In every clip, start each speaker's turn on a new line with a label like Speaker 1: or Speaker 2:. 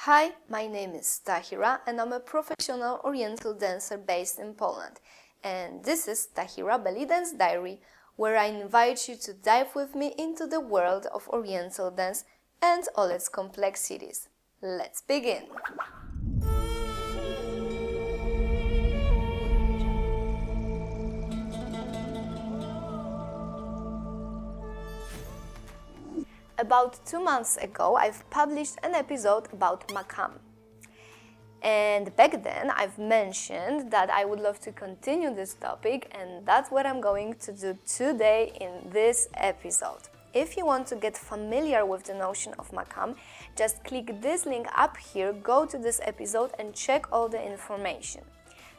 Speaker 1: Hi, my name is Tahira and I'm a professional Oriental dancer based in Poland. And this is Tahira Belly Dance Diary, where I invite you to dive with me into the world of Oriental dance and all its complexities. Let's begin! About 2 months ago, I've published an episode about Maqam. And back then, I've mentioned that I would love to continue this topic, and that's what I'm going to do today in this episode. If you want to get familiar with the notion of Maqam, just click this link up here, go to this episode and check all the information.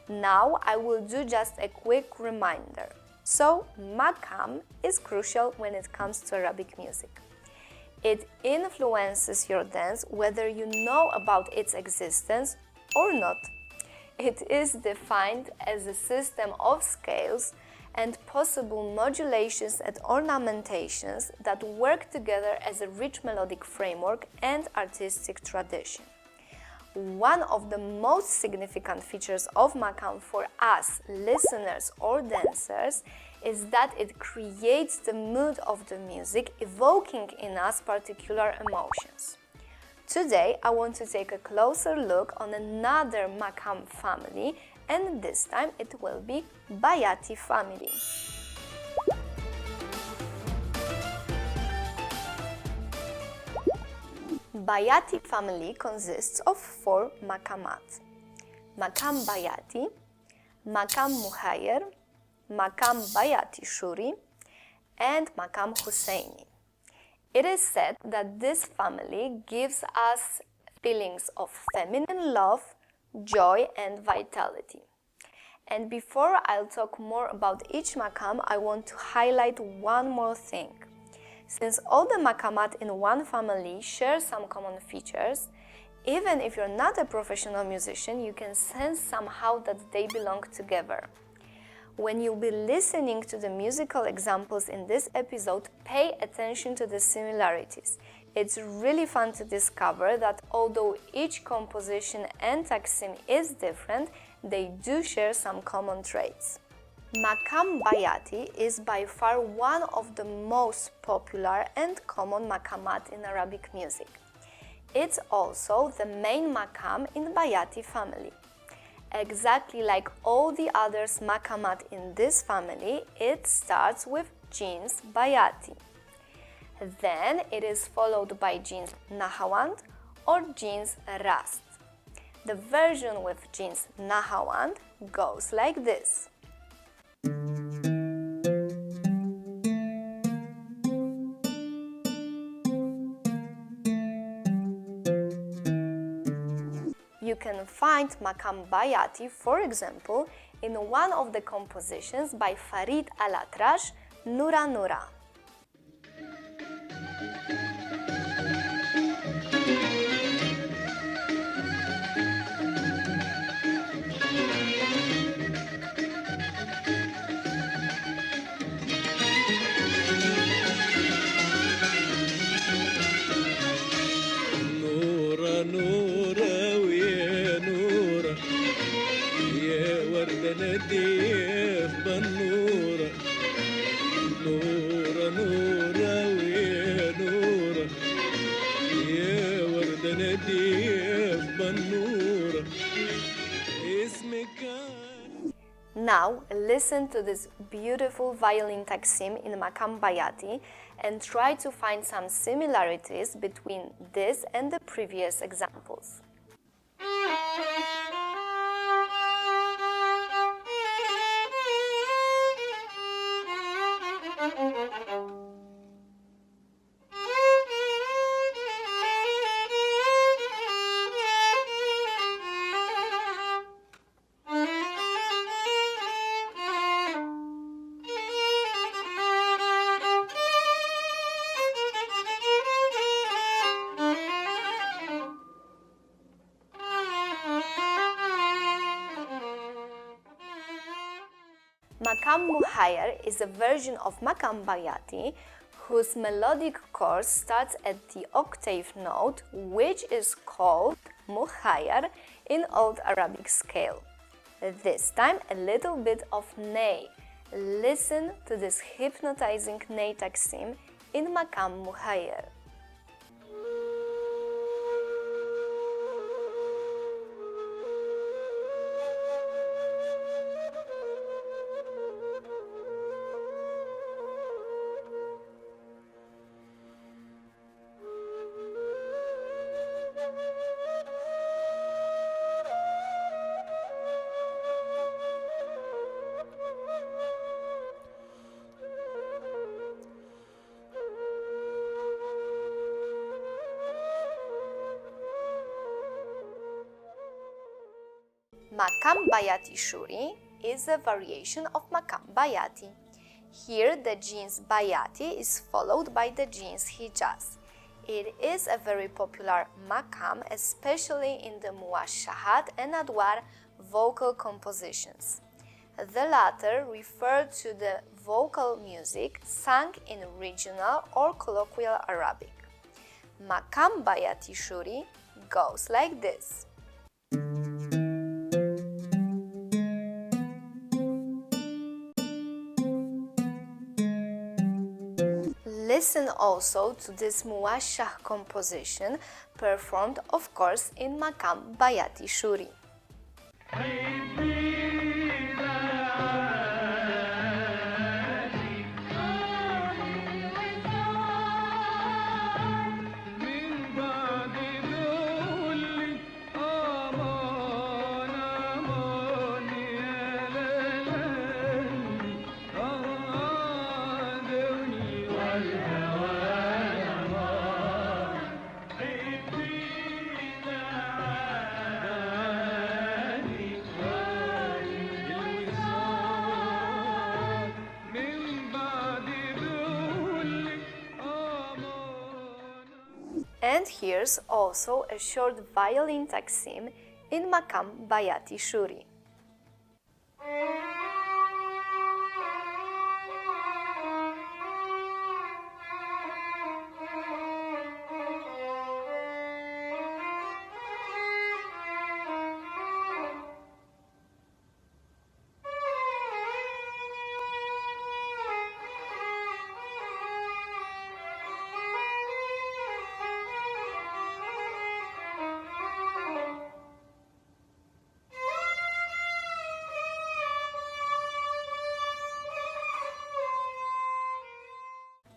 Speaker 1: Now, I will do just a quick reminder. So, Maqam is crucial when it comes to Arabic music. It influences your dance whether you know about its existence or not. It is defined as a system of scales and possible modulations and ornamentations that work together as a rich melodic framework and artistic tradition. One of the most significant features of Maqam for us, listeners or dancers, is that it creates the mood of the music, evoking in us particular emotions. Today, I want to take a closer look on another Maqam family, and this time it will be Bayati Family. Bayati family consists of 4 maqamat: Maqam Bayati, Maqam Muhayyar, Maqam Bayati Shuri, and Maqam Husayni. It is said that this family gives us feelings of feminine love, joy, and vitality. And before I'll talk more about each maqam, I want to highlight one more thing. Since all the maqamat in one family share some common features, even if you're not a professional musician, you can sense somehow that they belong together. When you'll be listening to the musical examples in this episode, pay attention to the similarities. It's really fun to discover that although each composition and taksim is different, they do share some common traits. Maqam Bayati is by far one of the most popular and common maqamat in Arabic music. It's also the main maqam in Bayati family. Exactly like all the other maqamat in this family, it starts with jins Bayati. Then it is followed by jins Nahawand or jins Rast. The version with jins Nahawand goes like this. You can find Maqam Bayati, for example, in one of the compositions by Farid Al-Atrash, Nura Nura. Now listen to this beautiful violin taksim in Maqam Bayati and try to find some similarities between this and the previous examples. Maqam Muhayyar is a version of Maqam Bayati whose melodic chord starts at the octave note, which is called Muhayyar in Old Arabic scale. This time a little bit of ney. Listen to this hypnotizing ney taksim in Maqam Muhayyar. Maqam Bayati Shuri is a variation of Maqam Bayati. Here the jeans Bayati is followed by the jeans Hijaz. It is a very popular maqam, especially in the muwashahat and adwar vocal compositions. The latter refer to the vocal music sung in regional or colloquial Arabic. Maqam Bayati Shuri goes like this. Listen also to this muwashah composition performed, of course, in Maqam Bayati Shuri. And here's also a short violin taksim in Maqam Bayati Shuri.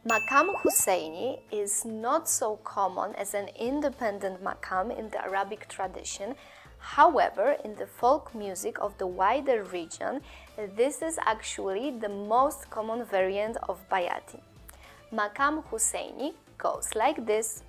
Speaker 1: Maqam Husayni is not so common as an independent maqam in the Arabic tradition. However, in the folk music of the wider region, this is actually the most common variant of Bayati. Maqam Husayni goes like this.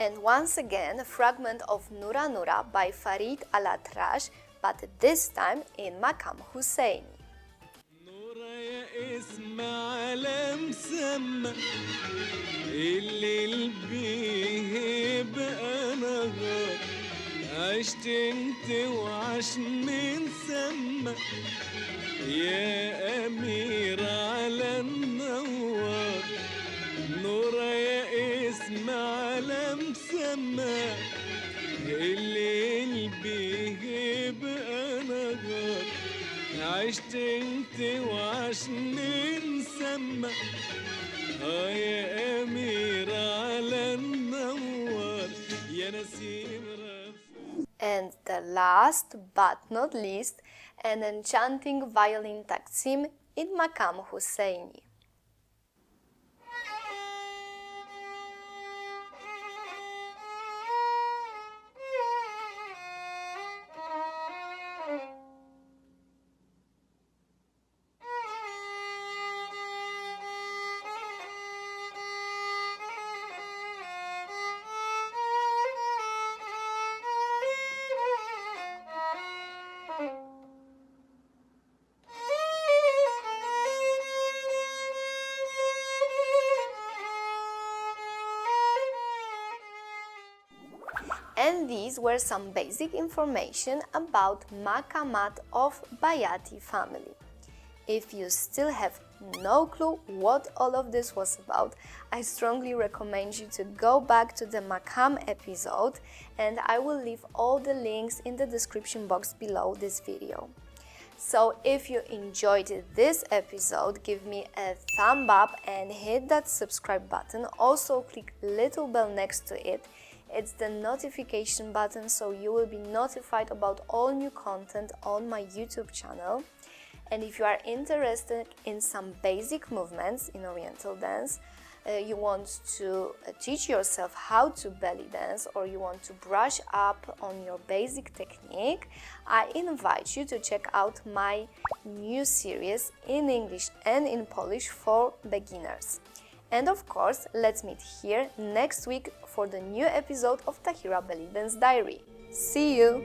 Speaker 1: And once again, a fragment of Nura Nura by Farid Al-Atrash, but this time in Maqam Husayni.
Speaker 2: عشت انت وعشني نسمى يا أمير على النوار نورة يا اسم على مسمى الليل بيهب أنا غار عشت انت وعشني نسمى يا أمير على النوار يا نسيم
Speaker 1: And the last but not least, an enchanting violin taksim in Maqam Husayni. And these were some basic information about maqamat of Bayati family. If you still have no clue what all of this was about, I strongly recommend you to go back to the Maqam episode, and I will leave all the links in the description box below this video. So if you enjoyed this episode, give me a thumb up and hit that subscribe button. Also click little bell next to it. It's the notification button, so you will be notified about all new content on my YouTube channel. And if you are interested in some basic movements in Oriental dance, you want to teach yourself how to belly dance, or you want to brush up on your basic technique, I invite you to check out my new series in English and in Polish for beginners. And of course, let's meet here next week for the new episode of Tahira Belly Dance Diary. See you!